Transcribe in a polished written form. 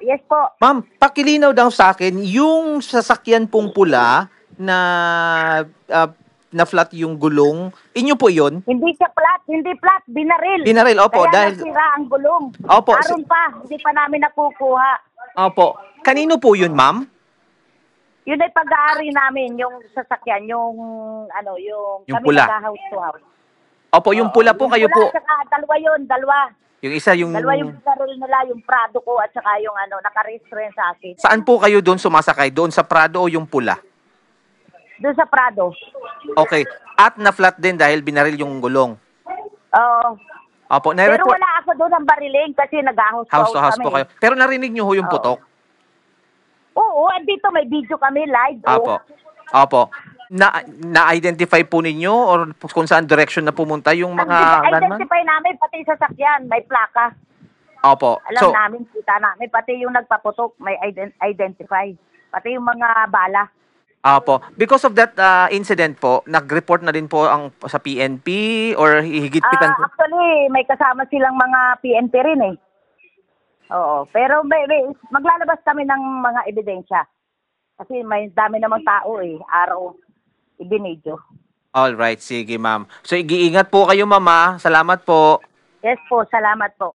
Yes po. Ma'am, pakilinaw daw sa akin, yung sasakyan pong pula na ah, na flat yung gulong, inyo po yun? Hindi siya flat, hindi flat, binaril. Binaril, opo, Kaya dahil... nasira ang gulong. Opo, Aron pa, hindi pa namin nakukuha. opo. Kanino po yun, ma'am? Yun ay pag-aari namin, yung sasakyan, yung Yung kami pula. nag-house to house. Opo, yung pula po, Yung kayo pula, po. Saka, dalawa. Yung isa, yung... Dalawa yung binaril nila, yung Prado ko at saka yung naka-register sa akin. Saan po kayo doon sumasakay? Doon sa Prado o yung pula? Doon sa Prado. Okay. At na-flat din dahil binaril yung gulong. Oo. Opo, Pero na-report... wala ako doon ng bariling kasi nag-house House to house kami. po kayo. Pero narinig nyo ho yung Oo. putok? Oo, andito may video kami live. Opo. Opo. Na-identify po ninyo or kung saan direction na pumunta yung mga gunman? Identify namin pati sa sasakyan, may plaka. Opo. Alam namin, kita namin, pati yung nagpaputok, may identify. Pati yung mga bala. Opo. Because of that incident po, nag-report na din po ang sa PNP or higit-pitan po? Actually, may kasama silang mga PNP rin eh. Oo. Pero maglalabas kami ng mga ebidensya. Kasi may dami namang tao eh. Araw, ibinidyo. All right, sige ma'am. So, iingat po kayo, mama. Salamat po. Yes po, salamat po.